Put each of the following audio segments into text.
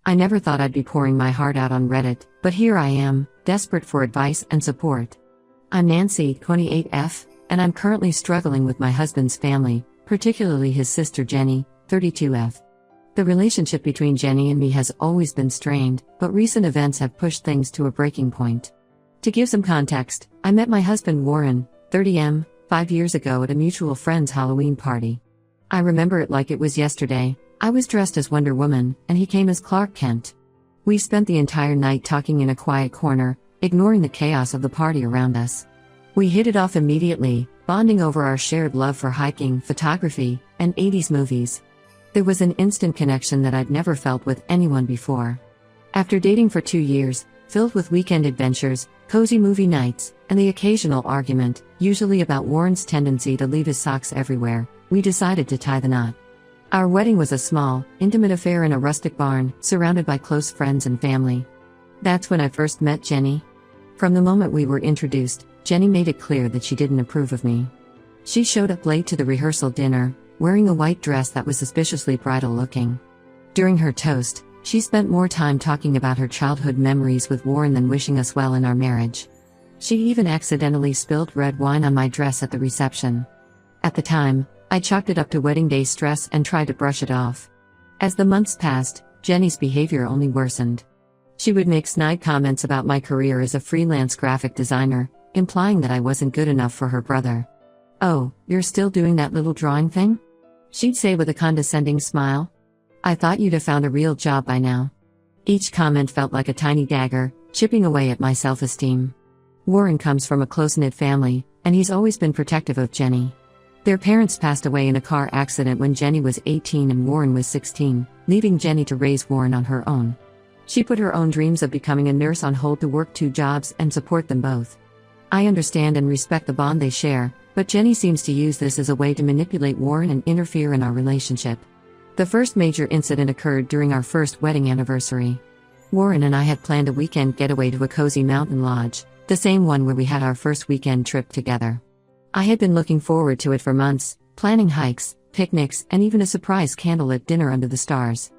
I never thought I'd be pouring my heart out on Reddit, but here I am, desperate for advice and support. I'm Nancy, 28F, and I'm currently struggling with my husband's family, particularly his sister Jenny, 32F. The relationship between Jenny and me has always been strained, but recent events have pushed things to a breaking point. To give some context, I met my husband Warren, 30M, 5 years ago at a mutual friend's Halloween party. I remember it like it was yesterday. I was dressed as Wonder Woman, and he came as Clark Kent. We spent the entire night talking in a quiet corner, ignoring the chaos of the party around us. We hit it off immediately, bonding over our shared love for hiking, photography, and 80s movies. There was an instant connection that I'd never felt with anyone before. After dating for 2 years, filled with weekend adventures, cozy movie nights, and the occasional argument, usually about Warren's tendency to leave his socks everywhere, we decided to tie the knot. Our wedding was a small, intimate affair in a rustic barn, surrounded by close friends and family. That's when I first met Jenny. From the moment we were introduced, Jenny made it clear that she didn't approve of me. She showed up late to the rehearsal dinner, wearing a white dress that was suspiciously bridal looking. During her toast, she spent more time talking about her childhood memories with Warren than wishing us well in our marriage. She even accidentally spilled red wine on my dress at the reception. At the time, I chalked it up to wedding day stress and tried to brush it off. As the months passed, Jenny's behavior only worsened. She would make snide comments about my career as a freelance graphic designer, implying that I wasn't good enough for her brother. "Oh, you're still doing that little drawing thing?" she'd say with a condescending smile. "I thought you'd have found a real job by now." Each comment felt like a tiny dagger, chipping away at my self-esteem. Warren comes from a close-knit family, and he's always been protective of Jenny. Their parents passed away in a car accident when Jenny was 18 and Warren was 16, leaving Jenny to raise Warren on her own. She put her own dreams of becoming a nurse on hold to work 2 jobs and support them both. I understand and respect the bond they share, but Jenny seems to use this as a way to manipulate Warren and interfere in our relationship. The first major incident occurred during our first wedding anniversary. Warren and I had planned a weekend getaway to a cozy mountain lodge, the same one where we had our first weekend trip together. I had been looking forward to it for months, planning hikes, picnics, and even a surprise candlelit dinner under the stars.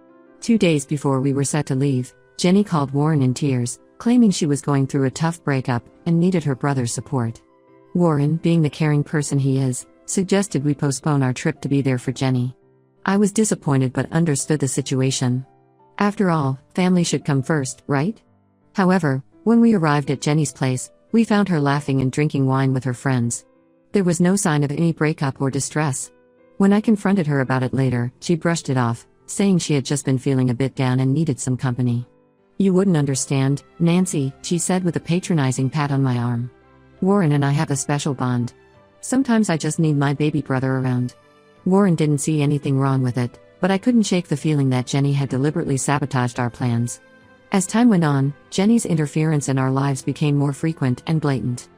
2 days before we were set to leave, Jenny called Warren in tears, claiming she was going through a tough breakup and needed her brother's support. Warren, being the caring person he is, suggested we postpone our trip to be there for Jenny. I was disappointed but understood the situation. After all, family should come first, right? However, when we arrived at Jenny's place, we found her laughing and drinking wine with her friends. There was no sign of any breakup or distress. When I confronted her about it later, she brushed it off, saying she had just been feeling a bit down and needed some company. "You wouldn't understand, Nancy," she said with a patronizing pat on my arm. "Warren and I have a special bond. Sometimes I just need my baby brother around." Warren didn't see anything wrong with it, but I couldn't shake the feeling that Jenny had deliberately sabotaged our plans. As time went on, Jenny's interference in our lives became more frequent and blatant.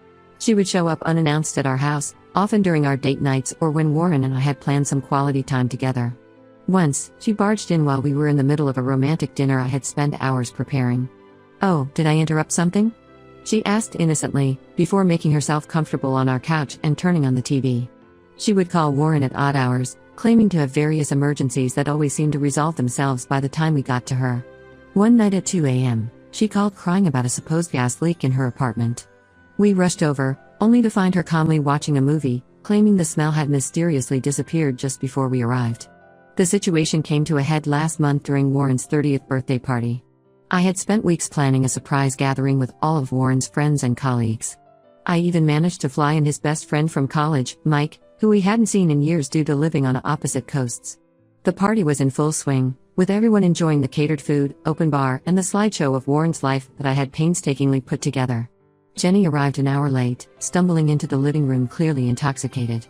She would show up unannounced at our house, often during our date nights or when Warren and I had planned some quality time together. Once, she barged in while we were in the middle of a romantic dinner I had spent hours preparing. "Oh, did I interrupt something?" she asked innocently, before making herself comfortable on our couch and turning on the TV. She would call Warren at odd hours, claiming to have various emergencies that always seemed to resolve themselves by the time we got to her. One night at 2 a.m., she called crying about a supposed gas leak in her apartment. We rushed over, only to find her calmly watching a movie, claiming the smell had mysteriously disappeared just before we arrived. The situation came to a head last month during Warren's 30th birthday party. I had spent weeks planning a surprise gathering with all of Warren's friends and colleagues. I even managed to fly in his best friend from college, Mike, who we hadn't seen in years due to living on opposite coasts. The party was in full swing, with everyone enjoying the catered food, open bar, and the slideshow of Warren's life that I had painstakingly put together. Jenny arrived an hour late, stumbling into the living room clearly intoxicated.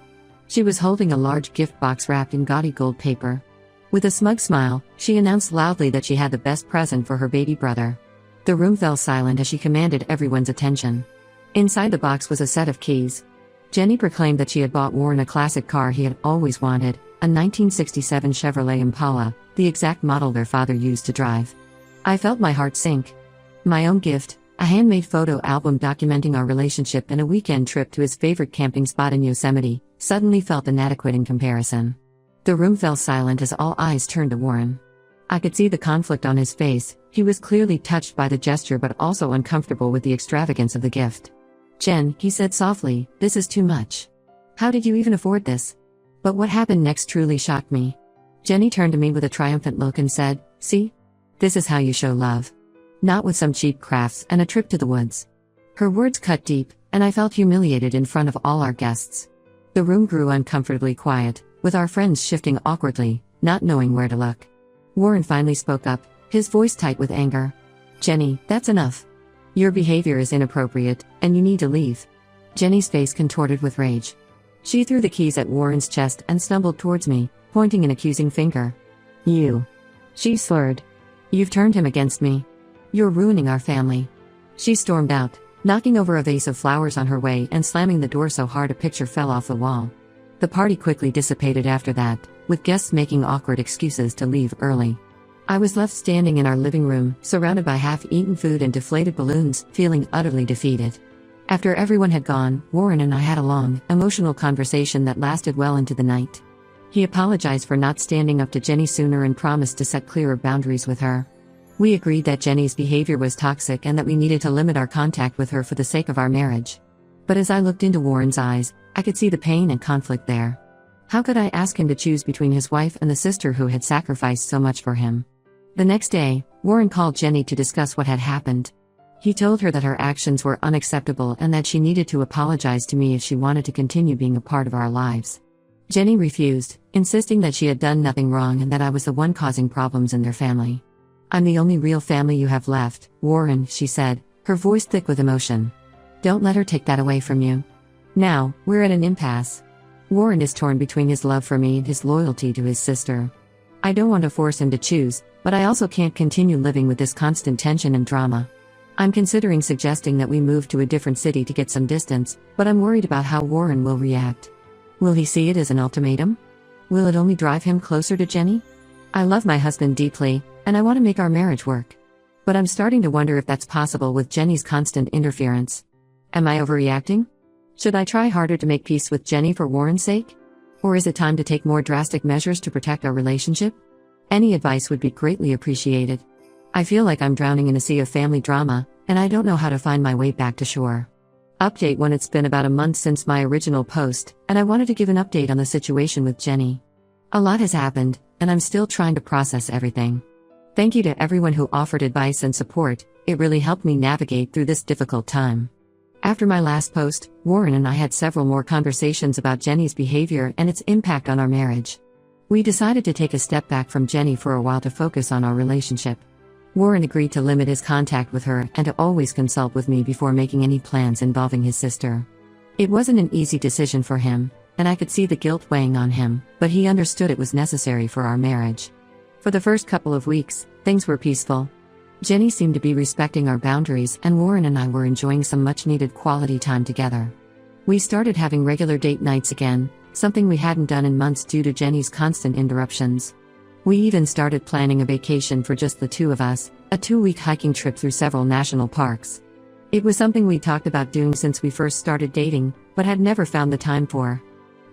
She was holding a large gift box wrapped in gaudy gold paper. With a smug smile, she announced loudly that she had the best present for her baby brother. The room fell silent as she commanded everyone's attention. Inside the box was a set of keys. Jenny proclaimed that she had bought Warren a classic car he had always wanted, a 1967 Chevrolet Impala, the exact model their father used to drive. I felt my heart sink. My own gift, a handmade photo album documenting our relationship and a weekend trip to his favorite camping spot in Yosemite, suddenly felt inadequate in comparison. The room fell silent as all eyes turned to Warren. I could see the conflict on his face. He was clearly touched by the gesture but also uncomfortable with the extravagance of the gift. "Jen," he said softly, "this is too much. How did you even afford this?" But what happened next truly shocked me. Jenny turned to me with a triumphant look and said, "See? This is how you show love. Not with some cheap crafts and a trip to the woods." Her words cut deep, and I felt humiliated in front of all our guests. The room grew uncomfortably quiet, with our friends shifting awkwardly, not knowing where to look. Warren finally spoke up, his voice tight with anger. "Jenny, that's enough. Your behavior is inappropriate, and you need to leave." Jenny's face contorted with rage. She threw the keys at Warren's chest and stumbled towards me, pointing an accusing finger. "You," she slurred. "You've turned him against me. You're ruining our family." She stormed out, knocking over a vase of flowers on her way and slamming the door so hard a picture fell off the wall. The party quickly dissipated after that, with guests making awkward excuses to leave early. I was left standing in our living room, surrounded by half-eaten food and deflated balloons, feeling utterly defeated. After everyone had gone, Warren and I had a long, emotional conversation that lasted well into the night. He apologized for not standing up to Jenny sooner and promised to set clearer boundaries with her. We agreed that Jenny's behavior was toxic and that we needed to limit our contact with her for the sake of our marriage. But as I looked into Warren's eyes, I could see the pain and conflict there. How could I ask him to choose between his wife and the sister who had sacrificed so much for him? The next day, Warren called Jenny to discuss what had happened. He told her that her actions were unacceptable and that she needed to apologize to me if she wanted to continue being a part of our lives. Jenny refused, insisting that she had done nothing wrong and that I was the one causing problems in their family. "I'm the only real family you have left, Warren," she said, her voice thick with emotion. "Don't let her take that away from you." Now, we're at an impasse. Warren is torn between his love for me and his loyalty to his sister. I don't want to force him to choose, but I also can't continue living with this constant tension and drama. I'm considering suggesting that we move to a different city to get some distance, but I'm worried about how Warren will react. Will he see it as an ultimatum? Will it only drive him closer to Jenny? I love my husband deeply, and I want to make our marriage work. But I'm starting to wonder if that's possible with Jenny's constant interference. Am I overreacting? Should I try harder to make peace with Jenny for Warren's sake? Or is it time to take more drastic measures to protect our relationship? Any advice would be greatly appreciated. I feel like I'm drowning in a sea of family drama, and I don't know how to find my way back to shore. Update: when it's been about a month since my original post, and I wanted to give an update on the situation with Jenny. A lot has happened, and I'm still trying to process everything. Thank you to everyone who offered advice and support, it really helped me navigate through this difficult time. After my last post, Warren and I had several more conversations about Jenny's behavior and its impact on our marriage. We decided to take a step back from Jenny for a while to focus on our relationship. Warren agreed to limit his contact with her and to always consult with me before making any plans involving his sister. It wasn't an easy decision for him, and I could see the guilt weighing on him, but he understood it was necessary for our marriage. For the first couple of weeks, things were peaceful. Jenny seemed to be respecting our boundaries, and Warren and I were enjoying some much-needed quality time together. We started having regular date nights again, something we hadn't done in months due to Jenny's constant interruptions. We even started planning a vacation for just the two of us, a 2-week hiking trip through several national parks. It was something we talked about doing since we first started dating, but had never found the time for.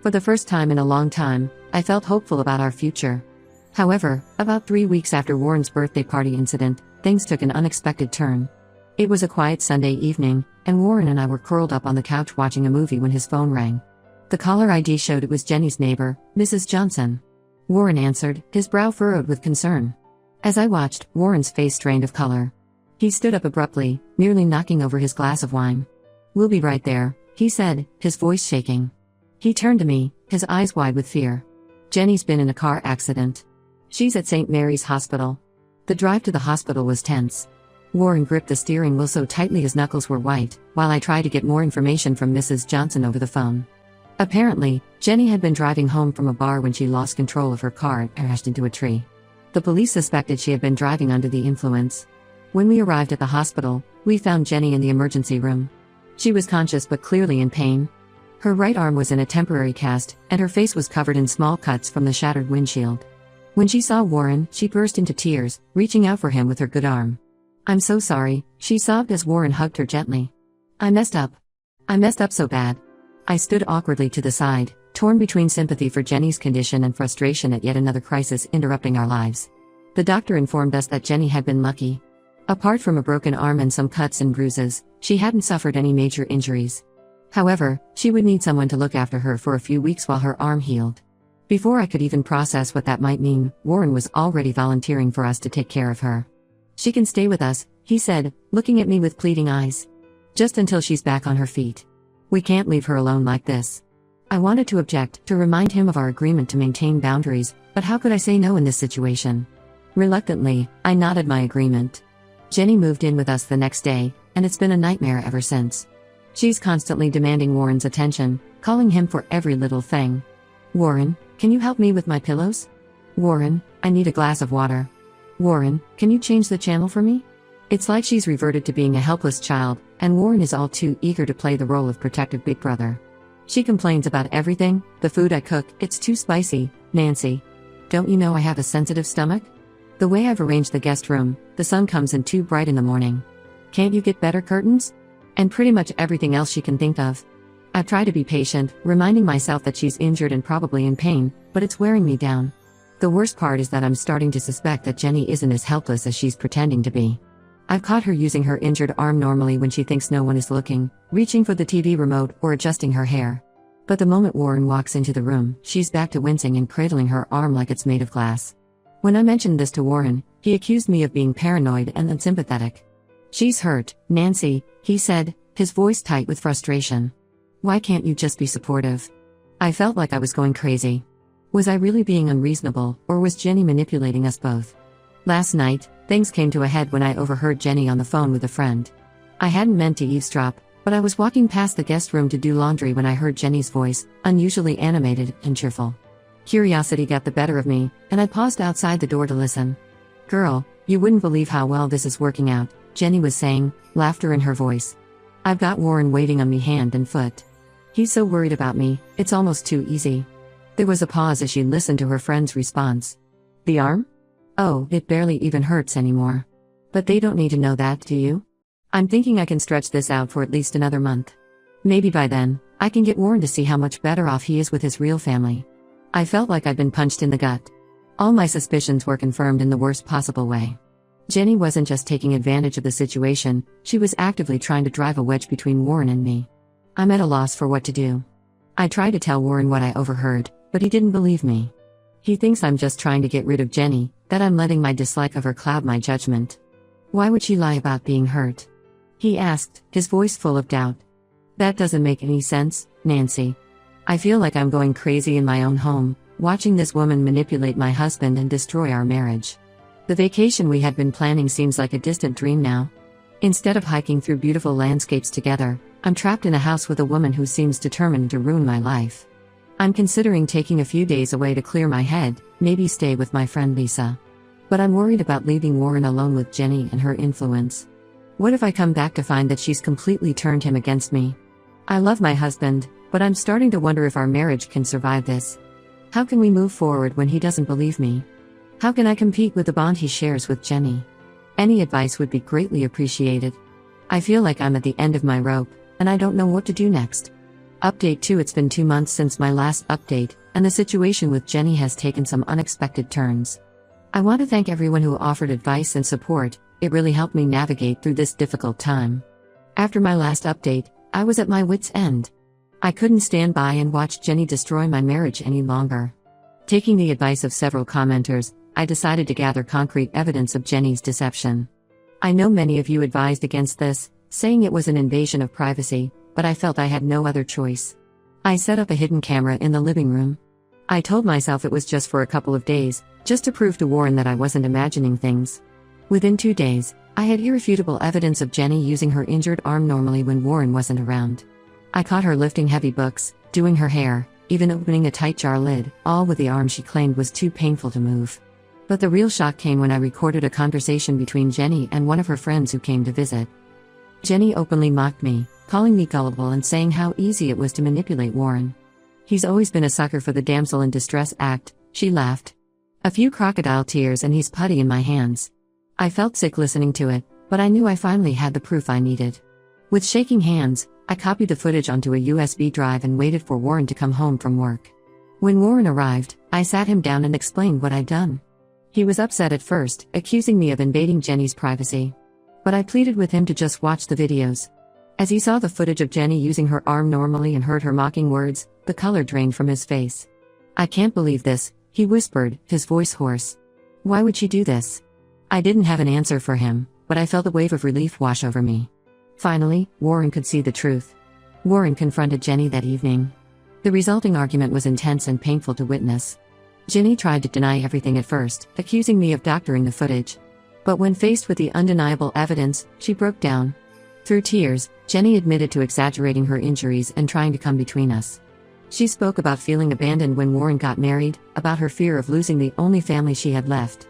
For the first time in a long time, I felt hopeful about our future. However, about 3 weeks after Warren's birthday party incident, things took an unexpected turn. It was a quiet Sunday evening, and Warren and I were curled up on the couch watching a movie when his phone rang. The caller ID showed it was Jenny's neighbor, Mrs. Johnson. Warren answered, his brow furrowed with concern. As I watched, Warren's face drained of color. He stood up abruptly, nearly knocking over his glass of wine. "We'll be right there," he said, his voice shaking. He turned to me, his eyes wide with fear. "Jenny's been in a car accident. She's at St. Mary's Hospital." The drive to the hospital was tense. Warren gripped the steering wheel so tightly his knuckles were white, while I tried to get more information from Mrs. Johnson over the phone. Apparently, Jenny had been driving home from a bar when she lost control of her car and crashed into a tree. The police suspected she had been driving under the influence. When we arrived at the hospital, we found Jenny in the emergency room. She was conscious but clearly in pain. Her right arm was in a temporary cast, and her face was covered in small cuts from the shattered windshield. When she saw Warren, she burst into tears, reaching out for him with her good arm. "I'm so sorry," she sobbed as Warren hugged her gently. I messed up so bad." I stood awkwardly to the side, torn between sympathy for Jenny's condition and frustration at yet another crisis interrupting our lives. The doctor informed us that Jenny had been lucky. Apart from a broken arm and some cuts and bruises, she hadn't suffered any major injuries. However, she would need someone to look after her for a few weeks while her arm healed. Before I could even process what that might mean, Warren was already volunteering for us to take care of her. "She can stay with us," he said, looking at me with pleading eyes. "Just until she's back on her feet. We can't leave her alone like this." I wanted to object, to remind him of our agreement to maintain boundaries, but how could I say no in this situation? Reluctantly, I nodded my agreement. Jenny moved in with us the next day, and it's been a nightmare ever since. She's constantly demanding Warren's attention, calling him for every little thing. "Warren, can you help me with my pillows? Warren, I need a glass of water. Warren, can you change the channel for me?" It's like she's reverted to being a helpless child, and Warren is all too eager to play the role of protective big brother. She complains about everything. "The food I cook, it's too spicy, Nancy. Don't you know I have a sensitive stomach? The way I've arranged the guest room, the sun comes in too bright in the morning. Can't you get better curtains?" And pretty much everything else she can think of. I try to be patient, reminding myself that she's injured and probably in pain, but it's wearing me down. The worst part is that I'm starting to suspect that Jenny isn't as helpless as she's pretending to be. I've caught her using her injured arm normally when she thinks no one is looking, reaching for the TV remote or adjusting her hair. But the moment Warren walks into the room, she's back to wincing and cradling her arm like it's made of glass. When I mentioned this to Warren, he accused me of being paranoid and unsympathetic. "She's hurt, Nancy," he said, his voice tight with frustration. "Why can't you just be supportive?" I felt like I was going crazy. Was I really being unreasonable, or was Jenny manipulating us both? Last night, things came to a head when I overheard Jenny on the phone with a friend. I hadn't meant to eavesdrop, but I was walking past the guest room to do laundry when I heard Jenny's voice, unusually animated and cheerful. Curiosity got the better of me, and I paused outside the door to listen. "Girl, you wouldn't believe how well this is working out," Jenny was saying, laughter in her voice. "I've got Warren waiting on me hand and foot. He's so worried about me, it's almost too easy." There was a pause as she listened to her friend's response. "The arm? Oh, it barely even hurts anymore. But they don't need to know that, do you? I'm thinking I can stretch this out for at least another month. Maybe by then, I can get Warren to see how much better off he is with his real family." I felt like I'd been punched in the gut. All my suspicions were confirmed in the worst possible way. Jenny wasn't just taking advantage of the situation, she was actively trying to drive a wedge between Warren and me. I'm at a loss for what to do. I tried to tell Warren what I overheard, but he didn't believe me. He thinks I'm just trying to get rid of Jenny, that I'm letting my dislike of her cloud my judgment. "Why would she lie about being hurt?" he asked, his voice full of doubt. "That doesn't make any sense, Nancy. I feel like I'm going crazy in my own home, watching this woman manipulate my husband and destroy our marriage. The vacation we had been planning seems like a distant dream now. Instead of hiking through beautiful landscapes together, I'm trapped in a house with a woman who seems determined to ruin my life. I'm considering taking a few days away to clear my head, maybe stay with my friend Lisa. But I'm worried about leaving Warren alone with Jenny and her influence. What if I come back to find that she's completely turned him against me? I love my husband, but I'm starting to wonder if our marriage can survive this. How can we move forward when he doesn't believe me? How can I compete with the bond he shares with Jenny? Any advice would be greatly appreciated. I feel like I'm at the end of my rope, and I don't know what to do next. Update 2. It's been 2 months since my last update, and the situation with Jenny has taken some unexpected turns. I want to thank everyone who offered advice and support. It really helped me navigate through this difficult time. After my last update, I was at my wit's end. I couldn't stand by and watch Jenny destroy my marriage any longer. Taking the advice of several commenters, I decided to gather concrete evidence of Jenny's deception. I know many of you advised against this, saying it was an invasion of privacy, but I felt I had no other choice. I set up a hidden camera in the living room. I told myself it was just for a couple of days, just to prove to Warren that I wasn't imagining things. Within 2 days, I had irrefutable evidence of Jenny using her injured arm normally when Warren wasn't around. I caught her lifting heavy books, doing her hair, even opening a tight jar lid, all with the arm she claimed was too painful to move. But the real shock came when I recorded a conversation between Jenny and one of her friends who came to visit. Jenny openly mocked me, calling me gullible and saying how easy it was to manipulate Warren. "He's always been a sucker for the damsel in distress act," she laughed. "A few crocodile tears and he's putty in my hands." I felt sick listening to it, but I knew I finally had the proof I needed. With shaking hands, I copied the footage onto a USB drive and waited for Warren to come home from work. When Warren arrived, I sat him down and explained what I'd done. He was upset at first, accusing me of invading Jenny's privacy. But I pleaded with him to just watch the videos. As he saw the footage of Jenny using her arm normally and heard her mocking words, the color drained from his face. "I can't believe this," he whispered, his voice hoarse. "Why would she do this?" I didn't have an answer for him, but I felt a wave of relief wash over me. Finally, Warren could see the truth. Warren confronted Jenny that evening. The resulting argument was intense and painful to witness. Jenny tried to deny everything at first, accusing me of doctoring the footage. But when faced with the undeniable evidence, she broke down. Through tears, Jenny admitted to exaggerating her injuries and trying to come between us. She spoke about feeling abandoned when Warren got married, about her fear of losing the only family she had left.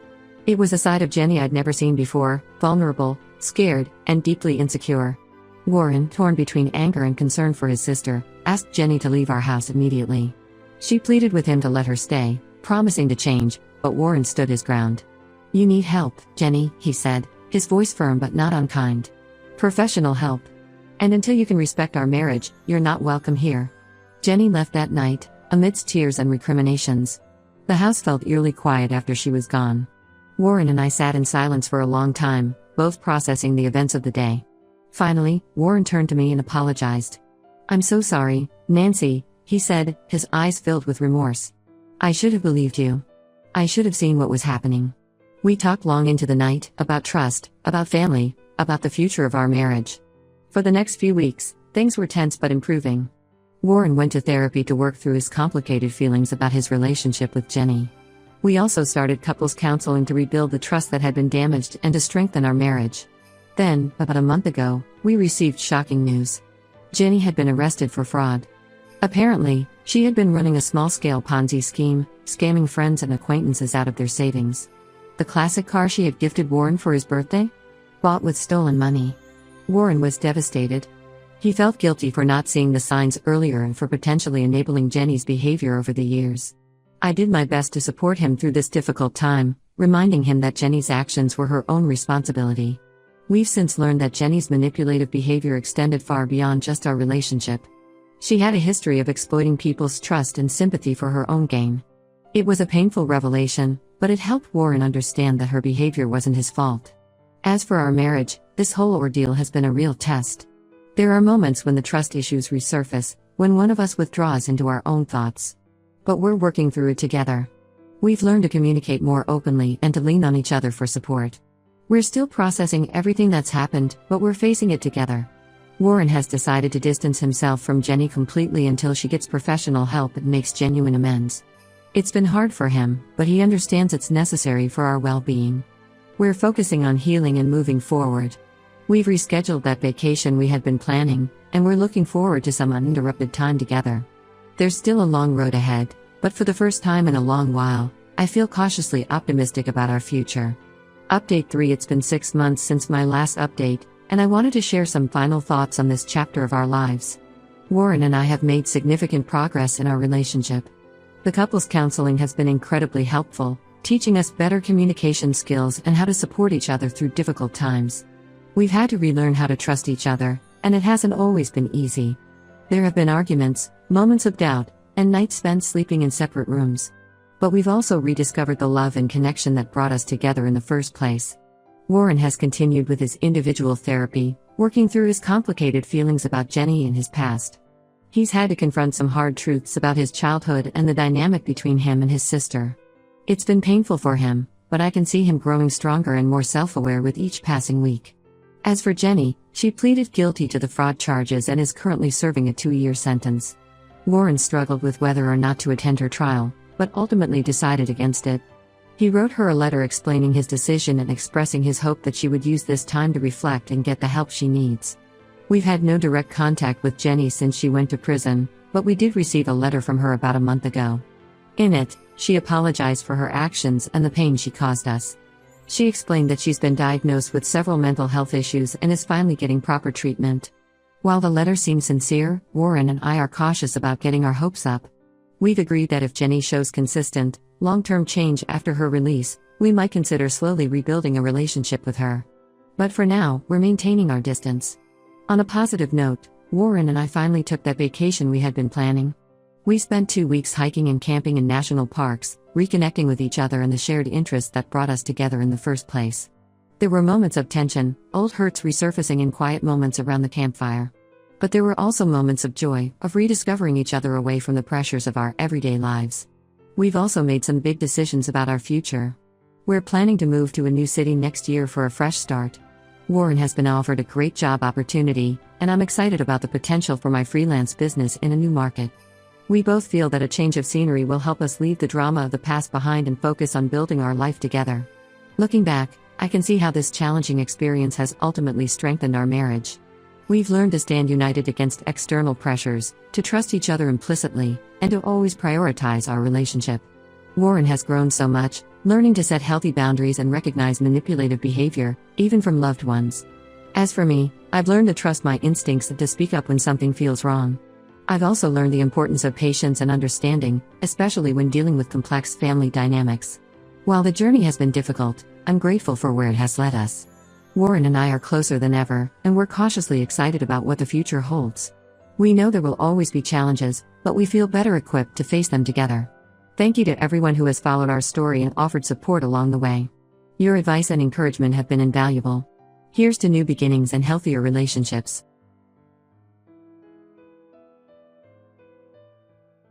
It was a side of Jenny I'd never seen before, vulnerable, scared, and deeply insecure. Warren, torn between anger and concern for his sister, asked Jenny to leave our house immediately. She pleaded with him to let her stay, promising to change, but Warren stood his ground. "You need help, Jenny," he said, his voice firm but not unkind. "Professional help. And until you can respect our marriage, you're not welcome here." Jenny left that night, amidst tears and recriminations. The house felt eerily quiet after she was gone. Warren and I sat in silence for a long time, both processing the events of the day. Finally, Warren turned to me and apologized. "I'm so sorry, Nancy," he said, his eyes filled with remorse. "I should have believed you. I should have seen what was happening." We talked long into the night, about trust, about family, about the future of our marriage. For the next few weeks, things were tense but improving. Warren went to therapy to work through his complicated feelings about his relationship with Jenny. We also started couples counseling to rebuild the trust that had been damaged and to strengthen our marriage. Then, about a month ago, we received shocking news. Jenny had been arrested for fraud. Apparently, she had been running a small-scale Ponzi scheme, scamming friends and acquaintances out of their savings. The classic car she had gifted Warren for his birthday? Bought with stolen money. Warren was devastated. He felt guilty for not seeing the signs earlier and for potentially enabling Jenny's behavior over the years. I did my best to support him through this difficult time, reminding him that Jenny's actions were her own responsibility. We've since learned that Jenny's manipulative behavior extended far beyond just our relationship. She had a history of exploiting people's trust and sympathy for her own gain. It was a painful revelation, but it helped Warren understand that her behavior wasn't his fault. As for our marriage, this whole ordeal has been a real test. There are moments when the trust issues resurface, when one of us withdraws into our own thoughts. But we're working through it together. We've learned to communicate more openly and to lean on each other for support. We're still processing everything that's happened, but we're facing it together. Warren has decided to distance himself from Jenny completely until she gets professional help and makes genuine amends. It's been hard for him, but he understands it's necessary for our well-being. We're focusing on healing and moving forward. We've rescheduled that vacation we had been planning, and we're looking forward to some uninterrupted time together. There's still a long road ahead, but for the first time in a long while, I feel cautiously optimistic about our future. Update 3. It's been 6 months since my last update, and I wanted to share some final thoughts on this chapter of our lives. Warren and I have made significant progress in our relationship. The couples counseling has been incredibly helpful, teaching us better communication skills and how to support each other through difficult times. We've had to relearn how to trust each other, and it hasn't always been easy. There have been arguments, moments of doubt, and nights spent sleeping in separate rooms. But we've also rediscovered the love and connection that brought us together in the first place. Warren has continued with his individual therapy, working through his complicated feelings about Jenny and his past. He's had to confront some hard truths about his childhood and the dynamic between him and his sister. It's been painful for him, but I can see him growing stronger and more self-aware with each passing week. As for Jenny, she pleaded guilty to the fraud charges and is currently serving a 2-year sentence. Warren struggled with whether or not to attend her trial, but ultimately decided against it. He wrote her a letter explaining his decision and expressing his hope that she would use this time to reflect and get the help she needs. We've had no direct contact with Jenny since she went to prison, but we did receive a letter from her about a month ago. In it, she apologized for her actions and the pain she caused us. She explained that she's been diagnosed with several mental health issues and is finally getting proper treatment. While the letter seems sincere, Warren and I are cautious about getting our hopes up. We've agreed that if Jenny shows consistent, long-term change after her release, we might consider slowly rebuilding a relationship with her. But for now, we're maintaining our distance. On a positive note, Warren and I finally took that vacation we had been planning. We spent 2 weeks hiking and camping in national parks, reconnecting with each other and the shared interests that brought us together in the first place. There were moments of tension, old hurts resurfacing in quiet moments around the campfire. But there were also moments of joy, of rediscovering each other away from the pressures of our everyday lives. We've also made some big decisions about our future. We're planning to move to a new city next year for a fresh start. Warren has been offered a great job opportunity, and I'm excited about the potential for my freelance business in a new market. We both feel that a change of scenery will help us leave the drama of the past behind and focus on building our life together. Looking back, I can see how this challenging experience has ultimately strengthened our marriage. We've learned to stand united against external pressures, to trust each other implicitly, and to always prioritize our relationship. Warren has grown so much, learning to set healthy boundaries and recognize manipulative behavior, even from loved ones. As for me, I've learned to trust my instincts and to speak up when something feels wrong. I've also learned the importance of patience and understanding, especially when dealing with complex family dynamics. While the journey has been difficult, I'm grateful for where it has led us. Warren and I are closer than ever, and we're cautiously excited about what the future holds. We know there will always be challenges, but we feel better equipped to face them together. Thank you to everyone who has followed our story and offered support along the way. Your advice and encouragement have been invaluable. Here's to new beginnings and healthier relationships.